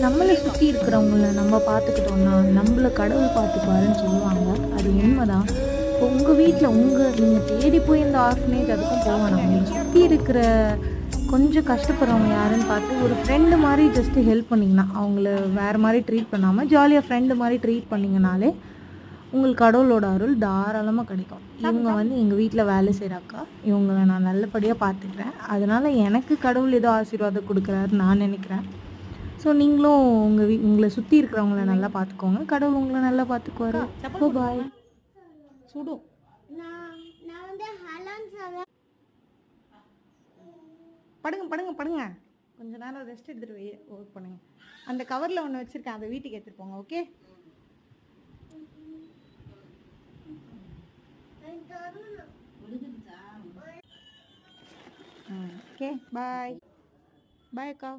நம்மளை சுற்றி இருக்கிறவங்கள நம்ம பார்த்துக்கிட்டோம்னா நம்மளை கடவுள் பார்த்துக்குவாருன்னு சொல்லுவாங்க. அது உண்மைதான். இப்போ உங்கள் வீட்டில் நீங்கள் தேடி போய் இந்த ஆர்ஃபனேஜ் அதுக்கும் போக வேணாம். உங்களை சுற்றி இருக்கிற கொஞ்சம் கஷ்டப்படுறவங்க யாருன்னு பார்த்து ஒரு ஃப்ரெண்டு மாதிரி ஜஸ்ட்டு ஹெல்ப் பண்ணிங்கன்னா, அவங்கள வேறு மாதிரி ட்ரீட் பண்ணாமல் ஜாலியாக ஃப்ரெண்டு மாதிரி ட்ரீட் பண்ணிங்கனாலே உங்களுக்கு கடவுளோட அருள் தாராளமாக கிடைக்கும். இவங்க எங்கள் வீட்டில் வேலை செய்கிறாக்கா, இவங்கள நான் நல்லபடியாக பார்த்துக்கிறேன். அதனால் எனக்கு கடவுள் ஏதோ ஆசீர்வாதம் கொடுக்குறாருன்னு நான் நினைக்கிறேன். ஸோ நீங்களும் உங்களை சுற்றி இருக்கிறவங்கள நல்லா பார்த்துக்கோங்க. கடவுள் உங்களை நல்லா பார்த்துக்குவாரு. பாய். சுடும். படுங்க. கொஞ்ச நேரம் ரெஸ்ட் எடுத்துகிட்டு ஒர்க் பண்ணுங்க. அந்த கவரில் ஒன்று வச்சுருக்கேன், அதை வீட்டுக்கு எடுத்துகிட்டு போங்க. ஓகே. Okay bye. பாய் அக்கா.